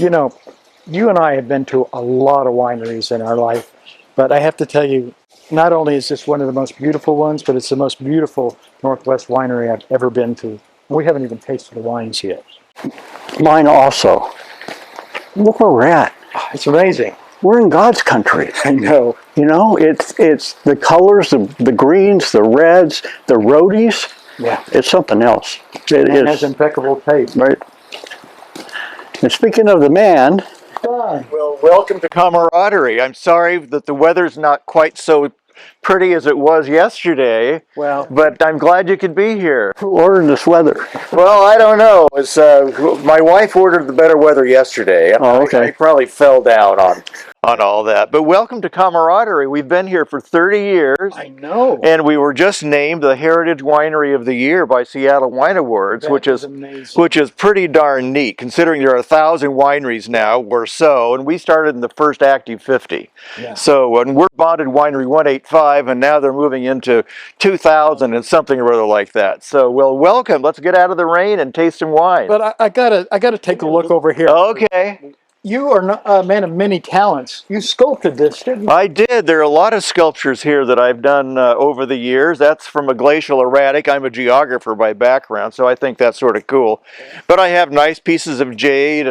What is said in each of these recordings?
You know, you and I have been to a lot of wineries in our life, but I have to tell you, not only is this one of the most beautiful ones, but it's the most beautiful Northwest winery I've ever been to. We haven't even tasted the wines yet. Mine also. Look where we're at. It's amazing. We're in God's country. I know. You know, it's the colors, the greens, the reds, the roadies. Yeah. It's something else. It has impeccable taste. Right. And speaking of the man. Well, welcome to Camaraderie. I'm sorry that the weather's not quite so pretty as it was yesterday. Well, but I'm glad you could be here. Who ordered this weather? Well, I don't know. It's, my wife ordered the better weather yesterday. Oh, okay. I probably fell down on all that. But welcome to Camaraderie. We've been here for 30 years. I know. And we were just named the Heritage Winery of the Year by Seattle Wine Awards, which is pretty darn neat, considering there are 1,000 wineries now or so, and we started in the first active 50. Yeah. So, and we're bonded Winery 185, and now they're moving into 2,000 and something or other like that. So, well, welcome. Let's get out of the rain and taste some wine. But I gotta take a look over here. Okay. You are not a man of many talents. You sculpted this, didn't you? I did. There are a lot of sculptures here that I've done over the years. That's from a glacial erratic. I'm a geographer by background, so I think that's sort of cool. But I have nice pieces of jade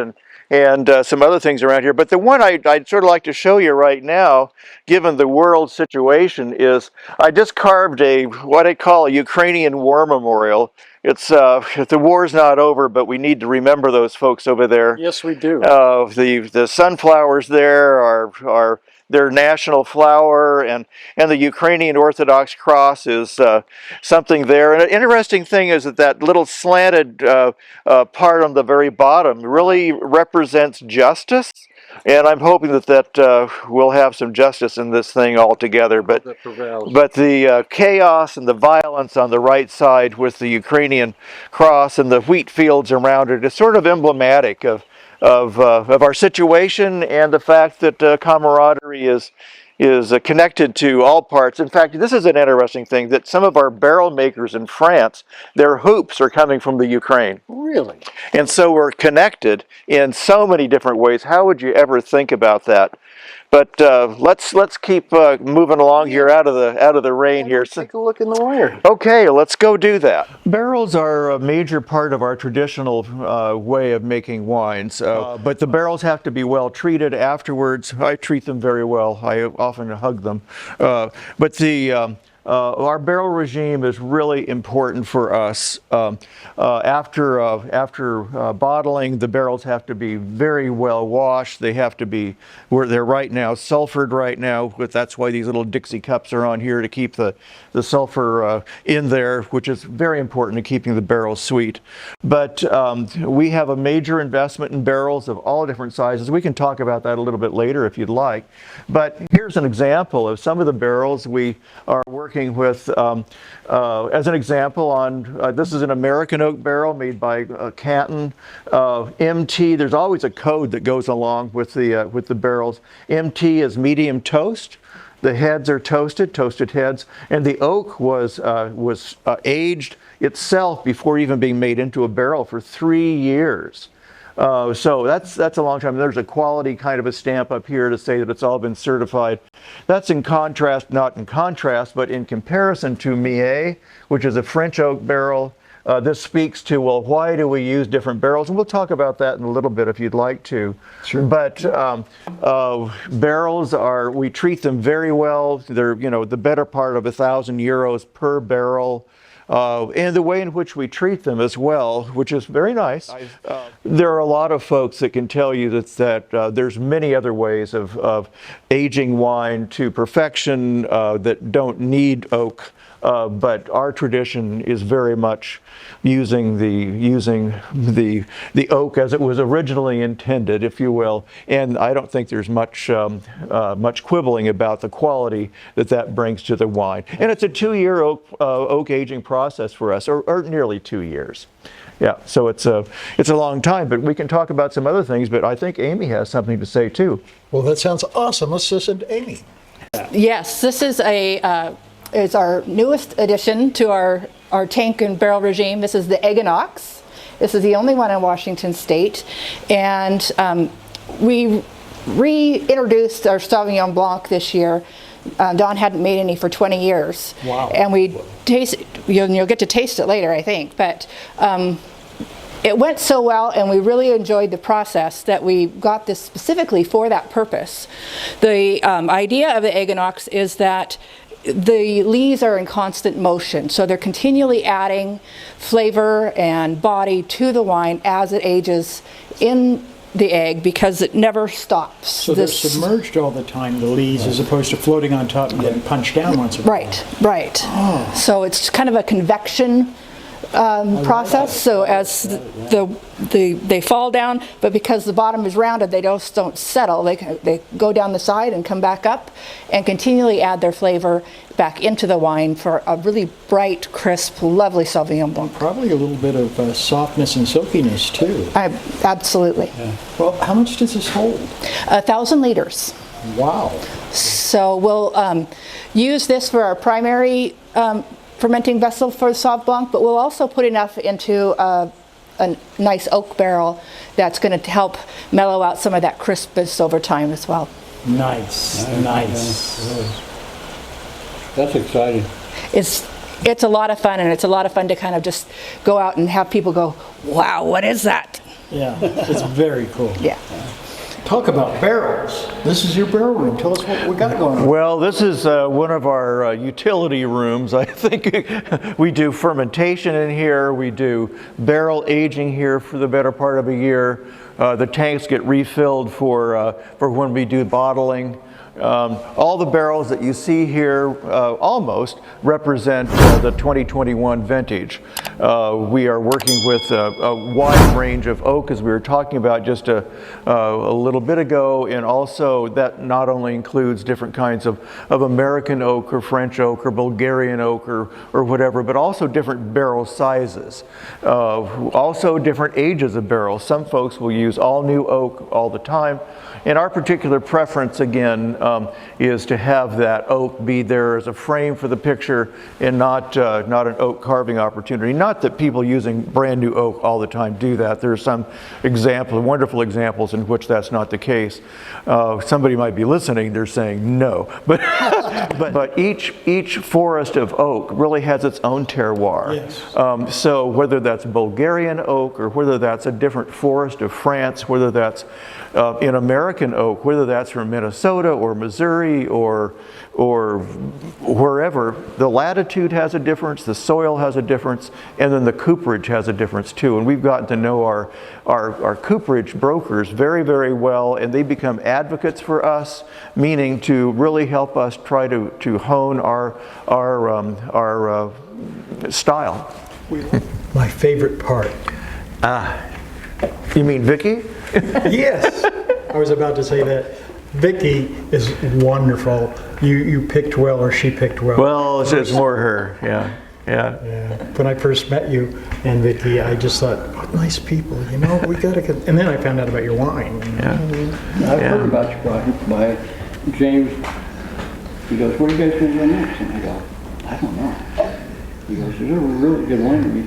and some other things around here. But the one I'd sort of like to show you right now, given the world situation, is I just carved what I call a Ukrainian war memorial. It's the war's not over, but we need to remember those folks over there. Yes, we do. The sunflowers there are their national flower, and the Ukrainian Orthodox cross is something there. And an interesting thing is that little slanted part on the very bottom really represents justice. And I'm hoping that we'll have some justice in this thing altogether. But the chaos and the violence on the right side with the Ukrainian cross and the wheat fields around it is sort of emblematic of our situation and the fact that camaraderie is connected to all parts. In fact, this is an interesting thing, that some of our barrel makers in France, their hoops are coming from the Ukraine. Really? And so we're connected in so many different ways. How would you ever think about that? But let's keep moving along here out of the rain here. Take a look in the wire. Okay, let's go do that. Barrels are a major part of our traditional way of making wines, but the barrels have to be well treated afterwards. I treat them very well. I often hug them. But our barrel regime is really important for us. After bottling, the barrels have to be very well washed. They have to be where they're right now, sulfured right now. But that's why these little Dixie cups are on here to keep the sulfur in there, which is very important to keeping the barrels sweet. But we have a major investment in barrels of all different sizes. We can talk about that a little bit later if you'd like. But here's an example of some of the barrels we are working with. As an example, this is an American oak barrel made by Canton. MT, there's always a code that goes along with the barrels. MT is medium toast. The heads are toasted heads, and the oak was aged itself before even being made into a barrel for 3 years. So that's a long time. There's a quality kind of a stamp up here to say that it's all been certified. That's in contrast, not in contrast, but in comparison to Millet, which is a French oak barrel. This speaks to, well, why do we use different barrels? And we'll talk about that in a little bit if you'd like to. Sure. But barrels we treat them very well. They're, the better part of €1,000 per barrel. And the way in which we treat them as well, which is very nice. There are a lot of folks that can tell you that there's many other ways of aging wine to perfection that don't need oak. But our tradition is very much using the oak as it was originally intended, if you will. And I don't think there's much quibbling about the quality that brings to the wine. And it's a 2-year oak aging process for us, or nearly 2 years. Yeah, so it's a long time, but we can talk about some other things. But I think Amy has something to say too. Well, that sounds awesome. Let's listen to Amy. Yes, this is it's our newest addition to our tank and barrel regime. This is the Egg and Ox. This is the only one in Washington State, and we reintroduced our Sauvignon Blanc this year. Don hadn't made any for 20 years. Wow. And we taste, you'll get to taste it later, I think. But it went so well, and we really enjoyed the process that we got this specifically for that purpose. The idea of the egginox is that the lees are in constant motion, so they're continually adding flavor and body to the wine as it ages in the egg, because it never stops. So they're submerged all the time, the lees, as opposed to floating on top and getting punched down once in a while. Right. Oh. So it's kind of a convection process. So as they fall down, but because the bottom is rounded, they don't settle. They go down the side and come back up, and continually add their flavor back into the wine for a really bright, crisp, lovely Sauvignon Blanc. Probably a little bit of softness and silkiness too. Absolutely. Yeah. Well, how much does this hold? 1,000 liters. Wow. So we'll use this for our primary fermenting vessel for the Sauv Blanc, but we'll also put enough into a nice oak barrel that's going to help mellow out some of that crispness over time as well. Nice. That's exciting. It's a lot of fun, and it's a lot of fun to kind of just go out and have people go, wow, what is that? Yeah, it's very cool. Yeah. Talk about barrels. This is your barrel room. Tell us what we got going on. Well, this is one of our utility rooms. I think we do fermentation in here. We do barrel aging here for the better part of a year. The tanks get refilled for when we do bottling. All the barrels that you see here almost represent the 2021 vintage. We are working with a wide range of oak, as we were talking about just a little bit ago, and also that not only includes different kinds of American oak or French oak or Bulgarian oak or whatever, but also different barrel sizes. Also different ages of barrels. Some folks will use all new oak all the time. And our particular preference, again, is to have that oak be there as a frame for the picture and not an oak carving opportunity. Not that people using brand new oak all the time do that. There are some examples, wonderful examples in which that's not the case. Somebody might be listening, they're saying no. But each forest of oak really has its own terroir. Yes. So whether that's Bulgarian oak or whether that's a different forest of France, whether that's in American oak, whether that's from Minnesota or Missouri or wherever, the latitude has a difference, the soil has a difference, and then the cooperage has a difference too. And we've gotten to know our cooperage brokers very, very well, and they become advocates for us, meaning to really help us try to hone our style. My favorite part. You mean Vicki? Yes, I was about to say that. Vicki is wonderful. You picked well, or she picked well. Well, it's just more her, yeah. When I first met you and Vicki, I just thought, what nice people, we gotta get, and then I found out about your wine. I've heard about your project by James. He goes, what are you guys going to do next? And I go, I don't know. He goes, there's a really good winery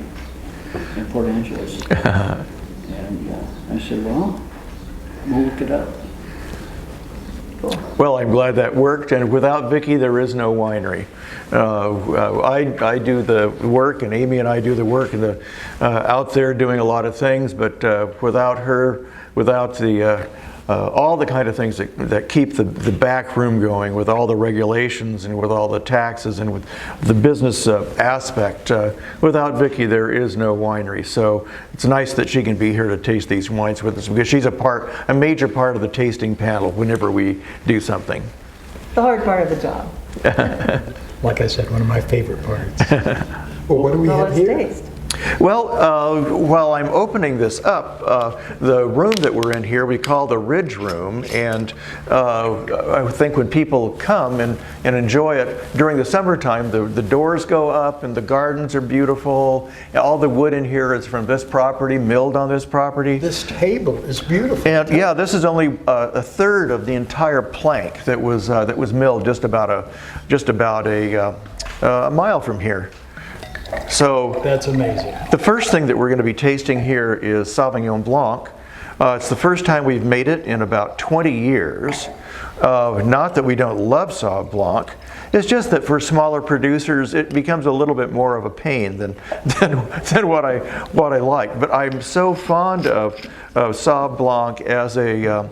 in Port Angeles. And I said, well, we'll look it up. Well, I'm glad that worked, and without Vicki, there is no winery. I do the work, and Amy and I do the work, and out there doing a lot of things. But without her, without the all the kind of things that keep the back room going, with all the regulations and with all the taxes and with the business aspect, without Vicki, there is no winery. So it's nice that she can be here to taste these wines with us, because she's a major part of the tasting panel whenever we do something. The hard part of the job. Like I said, one of my favorite parts. Well, what do we have here? Taste. Well, while I'm opening this up, the room that we're in here we call the Ridge Room, and I think when people come and enjoy it during the summertime, the doors go up and the gardens are beautiful. All the wood in here is from this property, milled on this property. This table is beautiful. And yeah, this is only a third of the entire plank that was milled just about a mile from here. So that's amazing. The first thing that we're going to be tasting here is Sauvignon Blanc. It's the first time we've made it in about 20 years. Not that we don't love Sauv Blanc, it's just that for smaller producers it becomes a little bit more of a pain than what I like. But I'm so fond of Sauv Blanc as a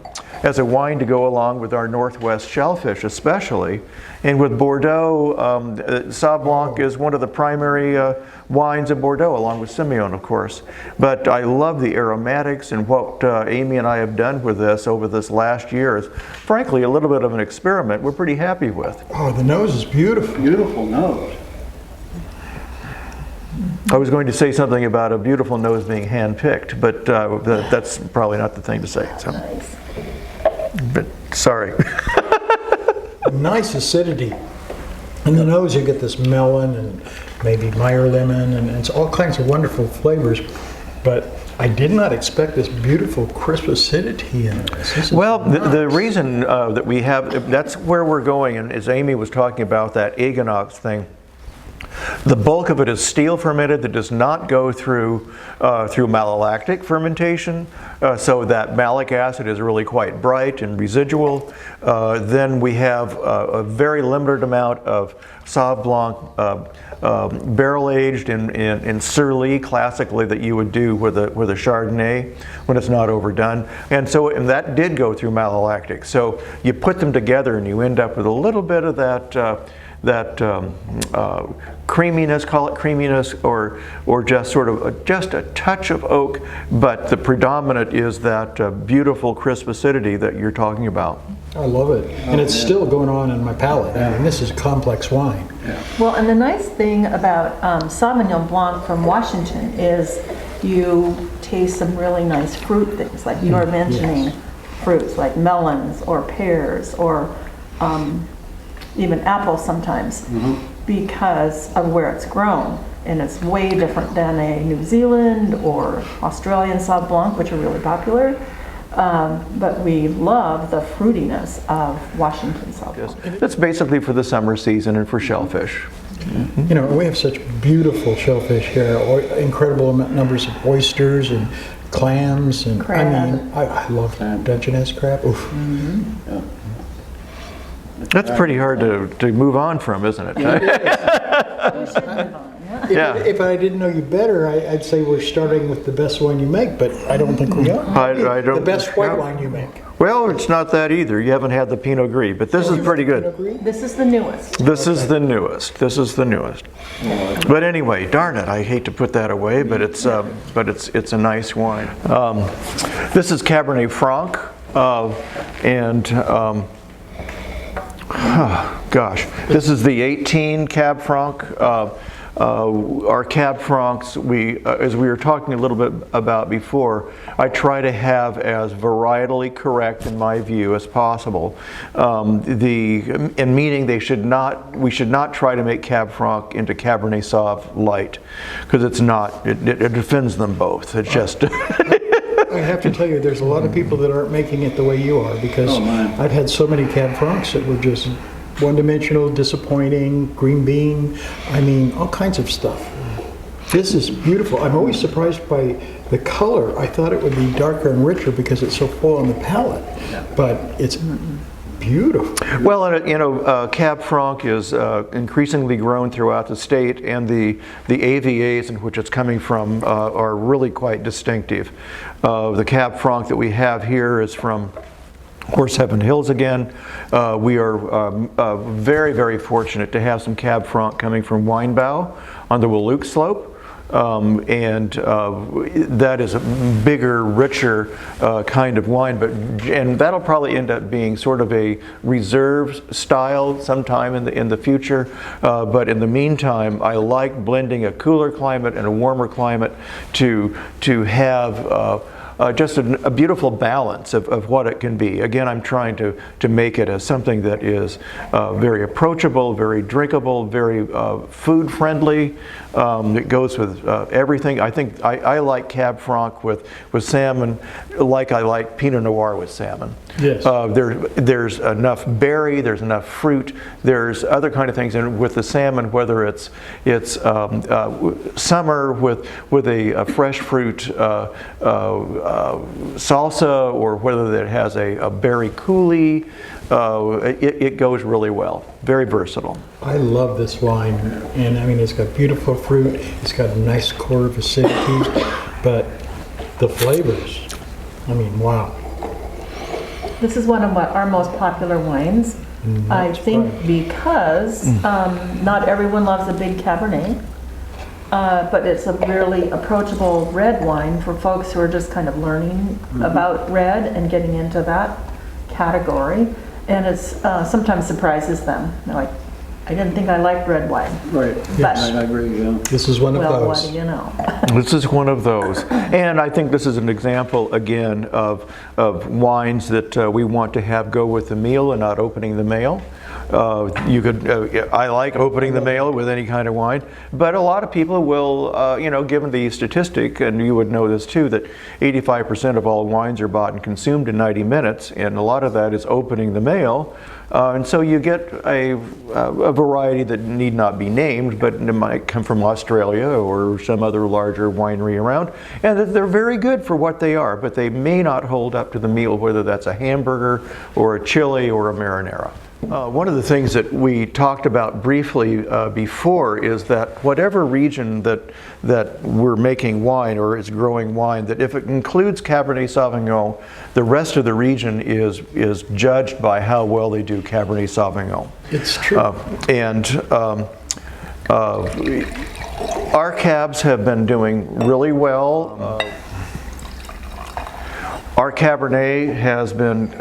wine to go along with our Northwest shellfish especially. And with Bordeaux, Sauv Blanc is one of the primary wines of Bordeaux, along with Semillon, of course. But I love the aromatics, and what Amy and I have done with this over this last year is, frankly, a little bit of an experiment we're pretty happy with. Oh, the nose is beautiful. Beautiful nose. I was going to say something about a beautiful nose being hand-picked, but that's probably not the thing to say. So. Nice. But sorry. Nice acidity. In the nose, you get this melon and maybe Meyer lemon, and it's all kinds of wonderful flavors. But I did not expect this beautiful crisp acidity in this. This is Well, the nice. reason that we have, that's where we're going, and as Amy was talking about that Eganox thing, the bulk of it is steel fermented that does not go through malolactic fermentation, so that malic acid is really quite bright and residual. Then we have a very limited amount of Sauv Blanc barrel aged in Surly, classically, that you would do with a Chardonnay when it's not overdone. And that did go through malolactic. So you put them together and you end up with a little bit of that creaminess, call it creaminess, or just sort of just a touch of oak, but the predominant is that beautiful crisp acidity that you're talking about. I love it. And it's still going on in my palate. I mean, this is complex wine. Well, and the nice thing about Sauvignon Blanc from Washington is you taste some really nice fruit things, like you were mentioning fruits like melons or pears or even apples sometimes, because of where it's grown. And it's way different than a New Zealand or Australian Sauv Blanc, which are really popular. But we love the fruitiness of Washington Sauv Blanc. That's basically for the summer season and for shellfish. You know, we have such beautiful shellfish here, incredible numbers of oysters and clams, and Crab. I mean, I love Dungeness crab. Oof. That's pretty hard to move on from, isn't it? If I didn't know you better, I'd say we're starting with the best wine you make, but I don't think we are. I don't. The best white wine you make. Well, it's not that either. You haven't had the Pinot Gris, but this is pretty good. This is the newest. This is the newest. This is the newest. But anyway, darn it, I hate to put that away, but it's a nice wine. This is Cabernet Franc, gosh, this is the 18 Cab Franc. Our Cab Francs, as we were talking a little bit about before, I try to have as varietally correct, in my view, as possible. In meaning we should not try to make Cab Franc into Cabernet Sauv light, because it's not. It offends them both. It's just. I have to tell you, there's a lot of people that aren't making it the way you are, because I've had so many Cab Francs that were just one-dimensional, disappointing, green bean, I mean, all kinds of stuff. This is beautiful. I'm always surprised by the color. I thought it would be darker and richer because it's so full on the palate, but it's beautiful. Well, Cab Franc is increasingly grown throughout the state, and the AVAs in which it's coming from are really quite distinctive. The Cab Franc that we have here is from Horse Heaven Hills again. We are very, very fortunate to have some Cab Franc coming from Weinbau on the Wahluke Slope. That is a bigger, richer kind of wine, and that'll probably end up being sort of a reserve style sometime in the future. But in the meantime, I like blending a cooler climate and a warmer climate to have just a beautiful balance of what it can be. Again, I'm trying to make it as something that is very approachable, very drinkable, very food friendly. It goes with everything. I think I like Cab Franc with salmon like I like Pinot Noir with salmon. Yes. There's enough berry, there's enough fruit, there's other kind of things. And with the salmon, whether it's summer with a fresh fruit salsa or whether it has a berry coulis, it goes really well. Very versatile. I love this wine, and I mean, it's got beautiful fruit, it's got a nice core of acidity, but the flavors, I mean, wow. This is one of our most popular wines. I think right. because not everyone loves a big Cabernet, but it's a really approachable red wine for folks who are just kind of learning about red and getting into that category. And it's sometimes surprises them. They're like, I didn't think I liked red wine. Right, But- I agree, yeah. This is one of Well, what those. do you know? This is one of those. And I think this is an example, again, of wines that we want to have go with the meal and not opening the mail. I like opening the mail with any kind of wine, but a lot of people will, given the statistic, and you would know this too, that 85% of all wines are bought and consumed in 90 minutes, and a lot of that is opening the mail. And so you get a variety that need not be named, but it might come from Australia or some other larger winery around, and they're very good for what they are, but they may not hold up to the meal, whether that's a hamburger or a chili or a marinara. One of the things that we talked about briefly before is that whatever region that we're making wine or is growing wine, that if it includes Cabernet Sauvignon, the rest of the region is judged by how well they do Cabernet Sauvignon. It's true. Our cabs have been doing really well. Our Cabernet has been,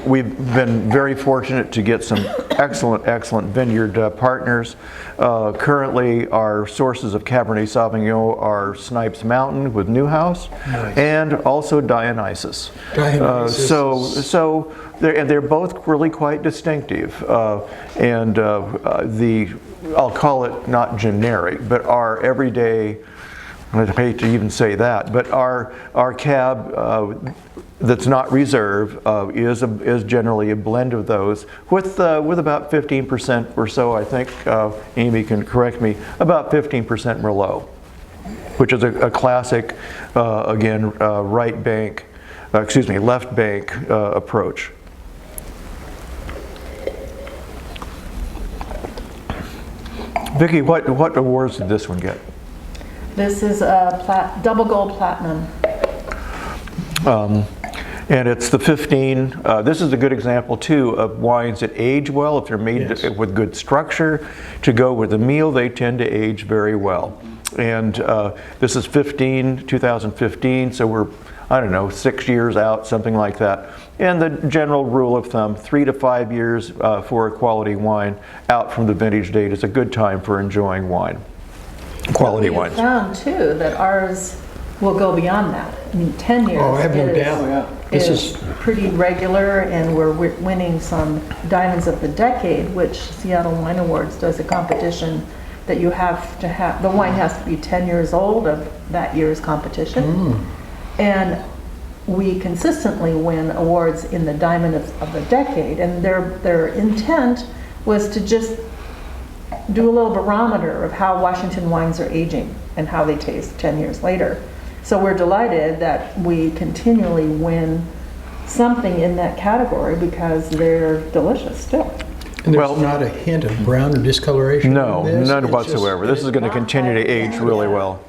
we've been very fortunate to get some excellent vineyard partners. Currently, our sources of Cabernet Sauvignon are Snipes Mountain with Newhouse, Nice. and also Dionysus. Dionysus So they're both really quite distinctive. I'll call it not generic, but our everyday, I hate to even say that, but our cab that's not reserve is generally a blend of those with about 15% or so, I think, Amy can correct me, about 15% Merlot, which is a classic, again, left bank approach. Vicki, what awards did this one get? This is a double gold platinum. And it's the 15. This is a good example too of wines that age well. If they're made Yes. with good structure to go with a meal, they tend to age very well. And this is 2015, so we're, I don't know, 6 years out, something like that. And the general rule of thumb, 3 to 5 years for a quality wine out from the vintage date is a good time for enjoying wine. Quality We wines. found too that ours will go beyond that. I mean, 10 years Oh, I have no is, doubt. This is pretty regular, and we're winning some Diamonds of the Decade, which Seattle Wine Awards does a competition that you have to have, the wine has to be 10 years old of that year's competition. And we consistently win awards in the Diamond of the Decade, and their intent was to just do a little barometer of how Washington wines are aging and how they taste 10 years later. So we're delighted that we continually win something in that category because they're delicious still. And there's Well- not a hint of brown or discoloration No, in this. none It's just- whatsoever. This is going to continue to age really well.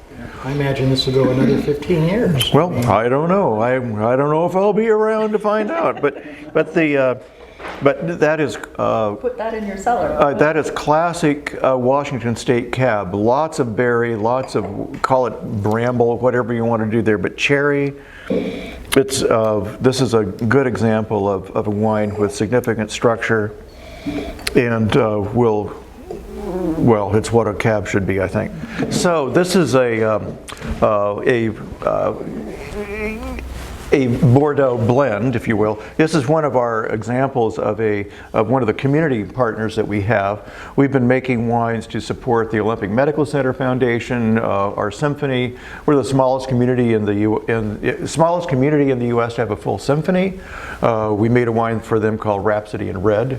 I imagine this will go another 15 years. Well, I don't know. I don't know if I'll be around to find out. But that is Put that in your cellar. that is classic Washington State cab. Lots of berry, lots of, call it bramble, whatever you want to do there. But cherry, this is a good example of a wine with significant structure, and it's what a cab should be, I think. a Bordeaux blend, if you will. This is one of our examples of one of the community partners that we have. We've been making wines to support the Olympic Medical Center Foundation, our symphony. We're the smallest community in the U.S. to have a full symphony. We made a wine for them called Rhapsody in Red.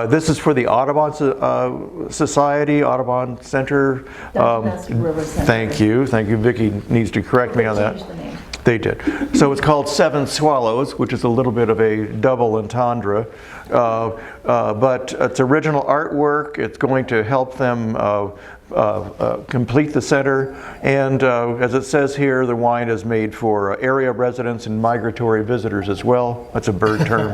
This is for the Audubon Society, Audubon Center. River Center. Thank you. Vicki needs to correct me on that. Changed the name. They did. So it's called Seven Swallows, which is a little bit of a double entendre. But it's original artwork. It's going to help them complete the center. And as it says here, the wine is made for area residents and migratory visitors as well. That's a bird term.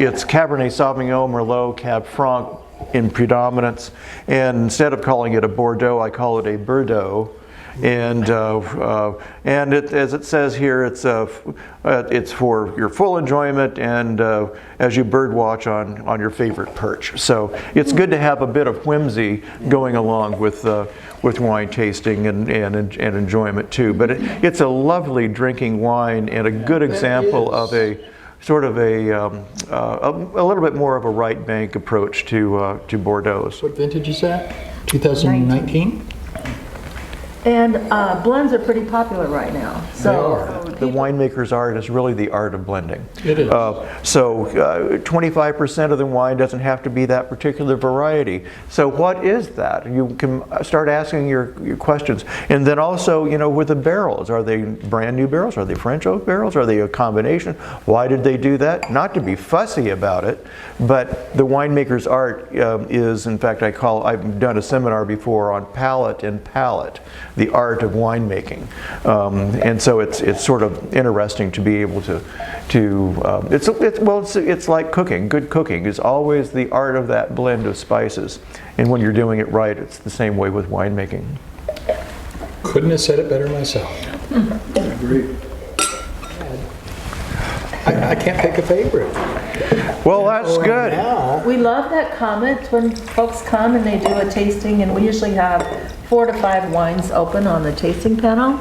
It's Cabernet Sauvignon, Merlot, Cab Franc in predominance. And instead of calling it a Bordeaux, I call it a Bordeaux. And as it says here, it's for your full enjoyment and as you birdwatch on your favorite perch. So it's good to have a bit of whimsy going along with wine tasting and enjoyment too. But it's a lovely drinking wine and a good example of a sort of a little bit more of a right bank approach to Bordeaux. What vintage is that? 2019? And blends are pretty popular right now. So The winemaker's art is really the art of blending. It is. So 25% of the wine doesn't have to be that particular variety. So what is that? You can start asking your questions. And then also, with the barrels, are they brand new barrels? Are they French oak barrels? Are they a combination? Why did they do that? Not to be fussy about it, but the winemaker's art is, in fact, I've done a seminar before on palate and palate, the art of winemaking. And so it's sort of interesting to be able it's like cooking. Good cooking is always the art of that blend of spices. And when you're doing it right, it's the same way with winemaking. Couldn't have said it better myself. Agreed. I can't pick a favorite. Well, that's good. Now, we love that comment when folks come and they do a tasting, and we usually have 4 to 5 wines open on the tasting panel.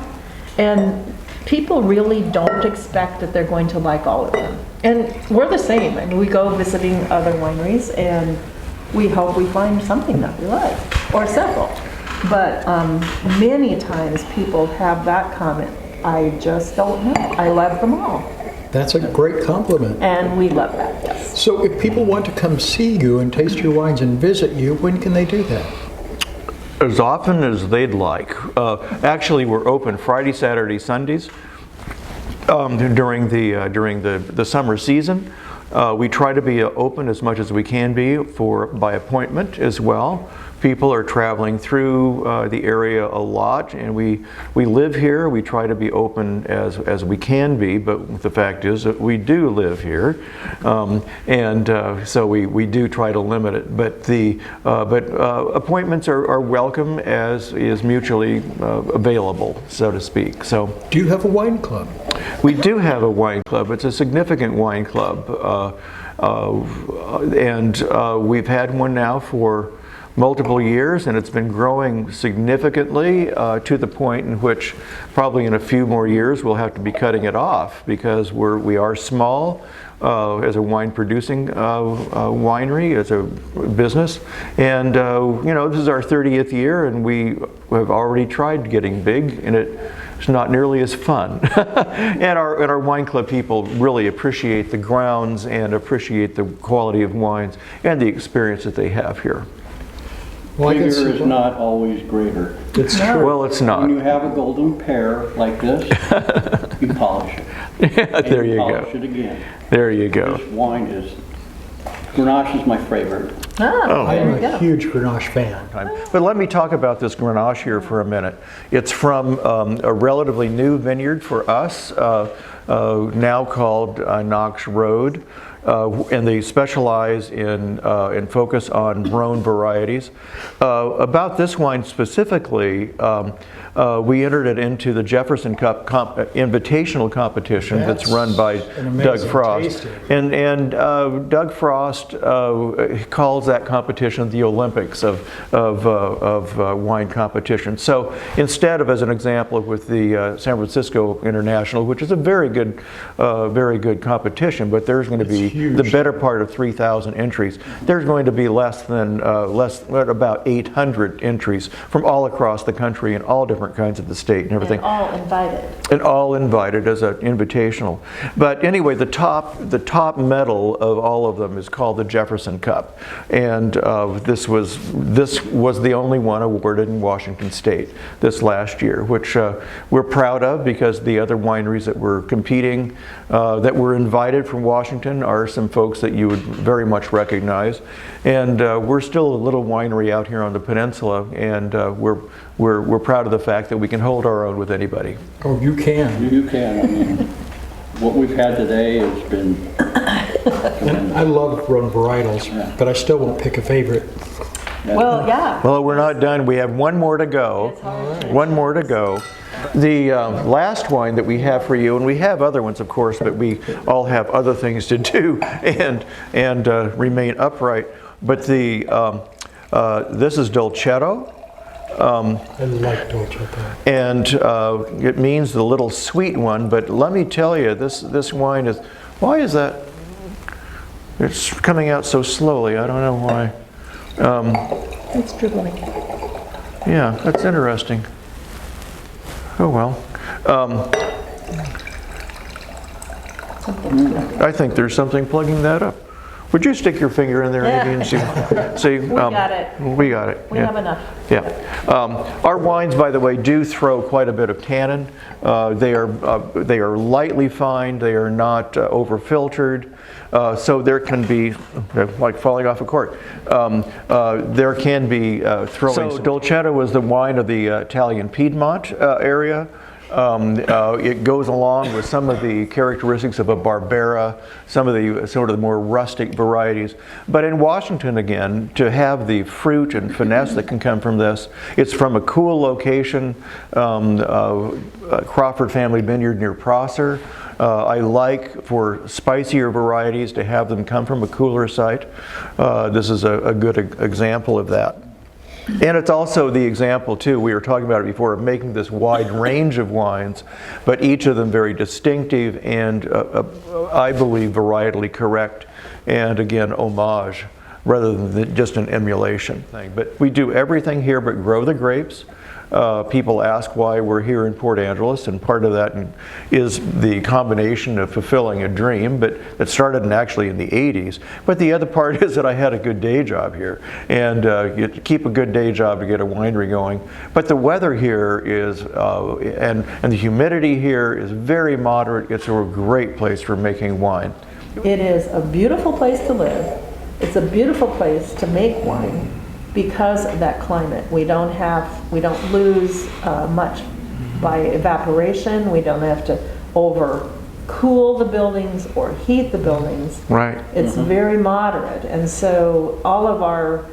And people really don't expect that they're going to like all of them. And we're the same. I mean, we go visiting other wineries and we hope we find something that we like, or several. But many times people have that comment, I just don't know. I love them all. that's a great compliment. And we love that, yes. So if people want to come see you and taste your wines and visit you, when can they do that? As often as they'd like. Actually, we're open Friday, Saturday, Sundays during the summer season. We try to be open as much as we can be by appointment as well. People are traveling through the area a lot, and we live here. We try to be open as we can be, but the fact is that we do live here, so we do try to limit it. But appointments are welcome as is mutually available, so to speak. So, Do you have a wine club? we do have a wine club. It's a significant wine club, and we've had one now for multiple years, and it's been growing significantly to the point in which probably in a few more years we'll have to be cutting it off because we are small as a wine producing winery, as a business, and this is our 30th year, and we have already tried getting big, and it's not nearly as fun. and our wine club people really appreciate the grounds and appreciate the quality of wines and the experience that they have here. Well, I Bigger guess is not always greater. it's true. Well, it's not. When you have a golden pear like this, you polish it. Yeah, And there you polish go. it again. There you go. This wine Grenache is my favorite. Ah, I there am you a go. huge Grenache fan. But let me talk about this Grenache here for a minute. It's from a relatively new vineyard for us, now called Knox Road. and they specialize in and focus on Rhone varieties. About this wine specifically, we entered it into the Jefferson Cup invitational competition that's run by Doug Frost. And Doug Frost calls that competition the Olympics of wine competition. So instead of, as an example, with the San Francisco International, which is a very good competition, but there's going to be the better part of 3,000 entries. There's going to be about 800 entries from all across the country in all different kinds of the state and everything. And all invited. And all invited as an invitational. But anyway, the top medal of all of them is called the Jefferson Cup, and this was the only one awarded in Washington State this last year, which we're proud of, because the other wineries that were competing that were invited from Washington are some folks that you would very much recognize, and we're still a little winery out here on the peninsula, and we're proud of the fact that we can hold our own with anybody. Oh, you can. You can. I mean, what we've had today has been And I love Rhone varietals, but I still won't pick a favorite. Well, yeah. Well, we're not done. We have one more to go. One more to go. The last wine that we have for you, and we have other ones, of course, but we all have other things to do and remain upright. But this is Dolcetto. I like Dolcetto. And it means the little sweet one. But let me tell you, this wine is. Why is that? It's coming out so slowly. I don't know why. It's dribbling. Yeah, that's interesting. Oh well. I think there's something plugging that up. Would you stick your finger in there, Nadine, and see? We got it. We got it. We have enough. Yeah. Our wines, by the way, do throw quite a bit of tannin. They are lightly fined. They are not over filtered. So there can be, like falling off a cork, there can be throwing. So Dolcetto was the wine of the Italian Piedmont area. It goes along with some of the characteristics of a Barbera, some of the sort of the more rustic varieties. But in Washington, again, to have the fruit and finesse that can come from this, it's from a cool location, Crawford Family Vineyard near Prosser. I like for spicier varieties to have them come from a cooler site. This is a good example of that. And it's also the example, too, we were talking about it before, of making this wide range of wines, but each of them very distinctive and, I believe, varietally correct, and again, homage, rather than just an emulation thing. But we do everything here but grow the grapes. People ask why we're here in Port Angeles, and part of that is the combination of fulfilling a dream, but that started actually in the 80s. But the other part is that I had a good day job here, and you keep a good day job to get a winery going. But the weather here is, and the humidity here is very moderate. It's a great place for making wine. It is a beautiful place to live. It's a beautiful place to make wine. Because of that climate, we don't lose much by evaporation. We don't have to over cool the buildings or heat the buildings. Right. It's very moderate, and so all of our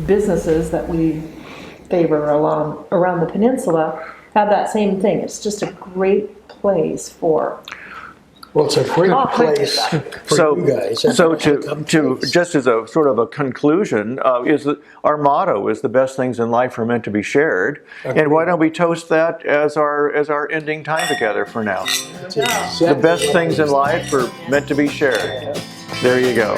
businesses that we favor around the peninsula have that same thing. It's just a great place for. Well, it's a great place for you guys. So to just as a sort of a conclusion, is that our motto is the best things in life are meant to be shared, and why don't we toast that as our ending time together for now? The best things in life are meant to be shared. There you go.